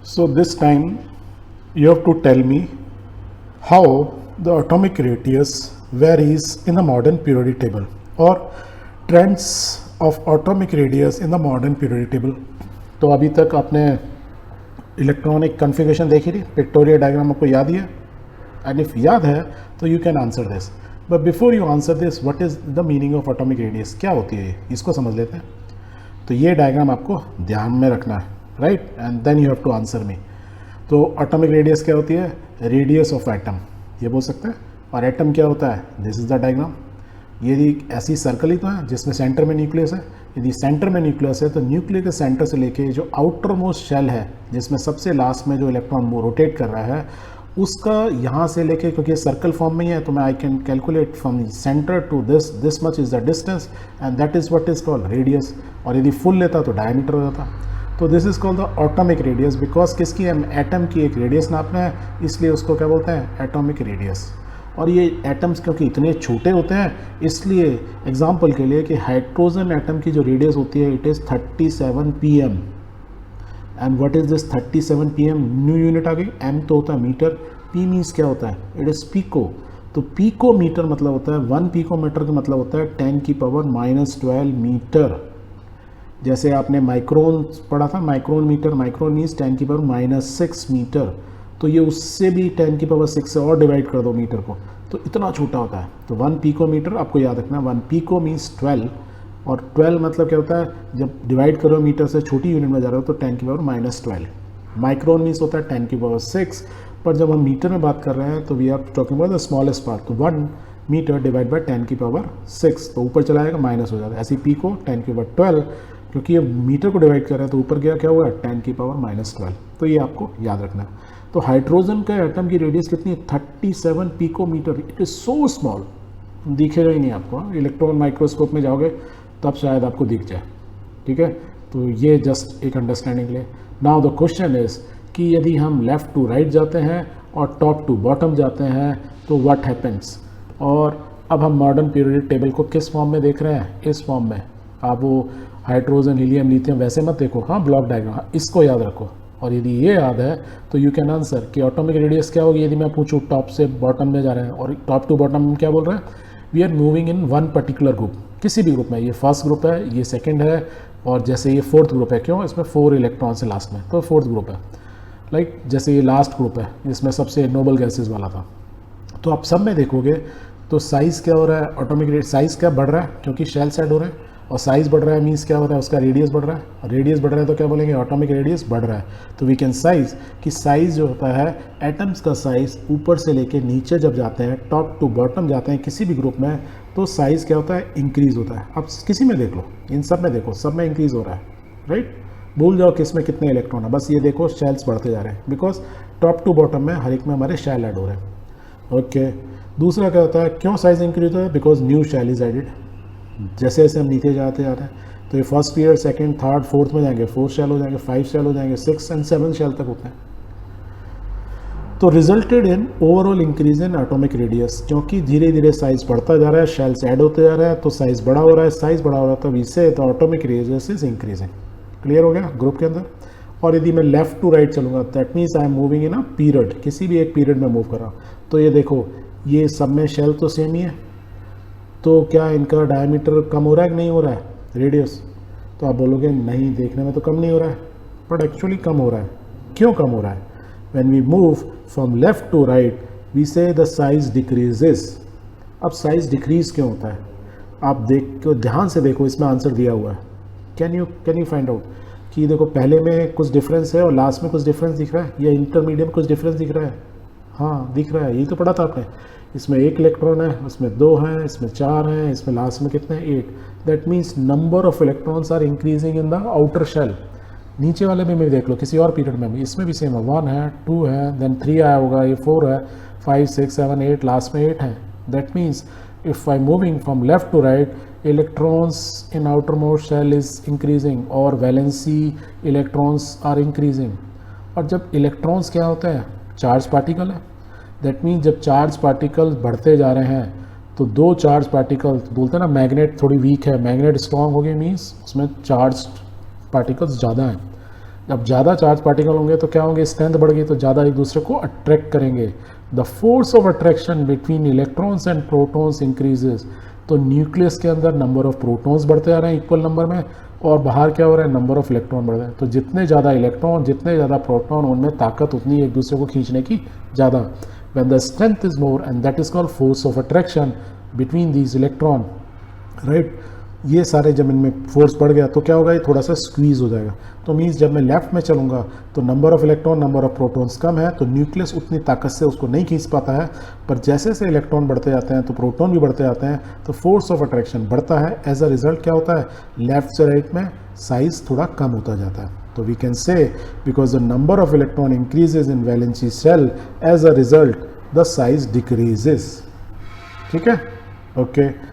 So this time you have to tell me how the atomic radius varies in the modern periodic table or trends of atomic radius in the modern periodic table. तो अभी तक आपने electronic configuration देखी थी, pictorial diagram आपको याद ही है, and if याद है तो you can answer this. But before you answer this, what is the meaning of atomic radius, क्या होती है इसको समझ लेते हैं. तो ये डायग्राम आपको ध्यान में रखना है, right, and then you have to answer me. तो एटॉमिक रेडियस क्या होती है? रेडियस ऑफ एटम, ये बोल सकते हैं. और एटम क्या होता है? This is the diagram. ये ऐसी सर्कल ही तो है जिसमें सेंटर में न्यूक्लियस है. यदि सेंटर में न्यूक्लियस है तो न्यूक्लियस के सेंटर से लेके जो आउटर मोस्ट शेल है, जिसमें सबसे लास्ट में जो इलेक्ट्रॉन रोटेट कर रहा है, उसका यहाँ से लेके, क्योंकि सर्कल फॉर्म में ही है, तो मैं I can calculate from centre to this much is the distance, and that is what is called radius. और यदि फुल लेता तो डायमीटर हो जाता. तो this is called the atomic radius, because किसकी, एटम की एक रेडियस नापना है, इसलिए उसको क्या बोलते हैं? Atomic radius. और ये एटम्स क्योंकि इतने छोटे होते हैं, इसलिए एग्जांपल के लिए कि हाइड्रोजन एटम की जो रेडियस होती है, it is 37 pm. And what is this 37 pm? New unit आ गई. एम तो होता है मीटर, पी मीन्स क्या होता है? It is pico. तो पीको मीटर मतलब होता है 1 पिकोमीटर का मतलब होता है 10⁻⁻12 मीटर. जैसे आपने माइक्रोन पढ़ा था, micron metre, micron means 10⁻⁻6 metre. तो ये उससे भी 10⁻6 से और डिवाइड कर दो मीटर को, तो इतना छोटा होता है. तो 1 पिकोमीटर आपको याद रखना. 1 पिको मीन्स 12, और 12 मतलब क्या होता है? जब डिवाइड करो मीटर से छोटी यूनिट में जा रहे हो तो 10⁻⁻12. माइक्रोन मीन्स होता है 10⁻6, पर जब हम मीटर में बात कर रहे हैं तो we are talking about the smallest part. तो 1 मीटर डिवाइड बाय 10⁻6, तो ऊपर चला जाएगा, माइनस हो जाता है. ऐसे पिको 10⁻12, क्योंकि ये मीटर को डिवाइड कर रहे हैं तो ऊपर गया क्या हुआ? 10⁻⁻12. तो ये आपको याद रखना है. तो हाइड्रोजन का एटम की रेडियस कितनी है? 37 picometre. It is so small, दिखेगा ही नहीं आपको. इलेक्ट्रॉन माइक्रोस्कोप में जाओगे तब शायद आपको दिख जाए. ठीक है, तो ये जस्ट एक अंडरस्टैंडिंग के लिए. नाउ द क्वेश्चन इज कि यदि हम लेफ़्ट टू राइट जाते हैं और टॉप टू बॉटम जाते हैं तो व्हाट हैपन्स. और अब हम मॉडर्न पीरियोडिक टेबल को किस फॉर्म में देख रहे हैं? इस फॉर्म में. आप वो हाइड्रोजन, हीलियम, लिथियम वैसे मत देखो, हाँ, ब्लॉक डायग्राम, इसको याद रखो. और यदि ये याद है तो यू कैन आंसर कि एटॉमिक रेडियस क्या होगी. यदि मैं पूछूँ टॉप से बॉटम में जा रहे हैं, और टॉप टू बॉटम में क्या बोल रहे हैं? We are moving in one particular group, किसी भी ग्रुप में. ये फर्स्ट ग्रुप है, ये सेकंड है, और जैसे ये फोर्थ ग्रुप है. क्यों? इसमें 4 इलेक्ट्रॉन्स है लास्ट में, तो फोर्थ ग्रुप है. लाइक जैसे ये लास्ट ग्रुप है, इसमें सबसे नोबल गैसेज वाला था. तो आप सब में देखोगे तो साइज़ क्या हो रहा है? एटॉमिक साइज़ क्या बढ़ रहा है? क्योंकि शेल साइड हो रहे हैं, और साइज़ बढ़ रहा है मीन्स क्या हो रहा है? उसका रेडियस बढ़ रहा है. और रेडियस बढ़ रहा है तो क्या बोलेंगे? एटॉमिक रेडियस बढ़ रहा है. तो वी कैन साइज कि साइज़ जो होता है, एटम्स का साइज़ ऊपर से लेके नीचे जब जाते हैं, टॉप टू बॉटम जाते हैं किसी भी ग्रुप में, तो साइज़ क्या होता है? इंक्रीज़ होता है. अब किसी में देख लो, इन सब में देखो, सब में इंक्रीज़ हो रहा है, राइट. भूल जाओ किस में कितने इलेक्ट्रॉन है, बस ये देखो शेल्स बढ़ते जा रहे हैं, बिकॉज टॉप टू बॉटम में हर एक में हमारे शेल ऐड हो रहे हैं. ओके, दूसरा क्या होता है? क्यों साइज़ इंक्रीज होता है? Because new shell is added. जैसे जैसे हम नीचे जाते जाते हैं, तो ये first period, second, third, fourth में जाएंगे, 4 शेल हो जाएंगे, 5 शेल हो जाएंगे, 6 एंड 7 शेल तक होते हैं. तो resulted in overall increase in atomic radius, क्योंकि धीरे धीरे साइज बढ़ता जा रहा है, शेल्स ऐड होते जा रहा है, तो साइज बड़ा हो रहा है. साइज बड़ा हो रहा है तो इससे तो atomic radius is increasing. Clear हो गया ग्रुप के अंदर. और यदि मैं लेफ्ट टू राइट चलूँगा, that means I am moving in a period, किसी भी एक पीरियड में मूव कर रहा हूँ. तो ये देखो, ये सब में शेल तो सेम ही है, तो क्या इनका डायमीटर कम हो रहा है कि नहीं हो रहा है? रेडियस. तो आप बोलोगे नहीं, देखने में तो कम नहीं हो रहा है, बट एक्चुअली कम हो रहा है. क्यों कम हो रहा है? When we move from left to right we say the size decreases. अब साइज डिक्रीज क्यों होता है? आप देखो, ध्यान से देखो, इसमें आंसर दिया हुआ है. कैन यू फाइंड आउट कि देखो पहले में कुछ डिफरेंस है और लास्ट में कुछ डिफरेंस दिख रहा है, या इंटरमीडिएट कुछ डिफरेंस दिख रहा है? हाँ, दिख रहा है. यही तो पढ़ा था आपने. इसमें 1 इलेक्ट्रॉन है, उसमें 2 हैं, इसमें 4 हैं, इसमें लास्ट में कितने हैं? 8. That means number of electrons are increasing in the outer shell. नीचे वाले में भी देख लो, किसी और पीरियड में भी, इसमें भी सेम है. 1 है, 2 है, देन 3 आया होगा, ये 4 है, 5, 6, 7, 8, लास्ट में 8 है. That means if I moving from left to right, electrons in outermost shell is increasing, और वैलेंसी इलेक्ट्रॉन्स आर इंक्रीजिंग. और जब इलेक्ट्रॉन्स क्या होते हैं? चार्ज पार्टिकल है. दैट मीन्स जब चार्ज पार्टिकल्स बढ़ते जा रहे हैं तो 2 चार्ज पार्टिकल्स, बोलते हैं ना मैग्नेट थोड़ी वीक है, मैग्नेट स्ट्रॉन्ग हो गई मीन्स उसमें चार्ज पार्टिकल्स ज़्यादा हैं. जब ज़्यादा चार्ज पार्टिकल होंगे तो क्या होंगे, स्ट्रेंथ बढ़ गई तो ज़्यादा एक दूसरे को अट्रैक्ट करेंगे। The force of attraction between electrons and protons increases. तो न्यूक्लियस के अंदर नंबर ऑफ प्रोटॉन्स बढ़ते आ रहे हैं इक्वल नंबर में, और बाहर क्या हो रहा है, नंबर ऑफ इलेक्ट्रॉन बढ़ रहे हैं। तो जितने ज़्यादा इलेक्ट्रॉन, जितने ज़्यादा प्रोटॉन, उनमें ताकत उतनी एक दूसरे को खींचने की ज़्यादा। When the strength is more and that is called force of attraction between these electron, right. ये सारे जब इनमें फोर्स बढ़ गया तो क्या होगा, ये थोड़ा सा स्क्वीज हो जाएगा। तो मीन्स जब मैं लेफ्ट में चलूँगा तो number of electron, number of protons कम है, तो न्यूक्लियस उतनी ताकत से उसको नहीं खींच पाता है। पर जैसे जैसे इलेक्ट्रॉन बढ़ते जाते हैं तो प्रोटॉन भी बढ़ते जाते हैं, तो फोर्स ऑफ अट्रैक्शन बढ़ता है। एज अ रिजल्ट क्या होता है, लेफ्ट से राइट में साइज थोड़ा कम होता जाता है। तो we can say because the number of electron increases in valency shell, as a result the size decreases. ठीक है, ओके।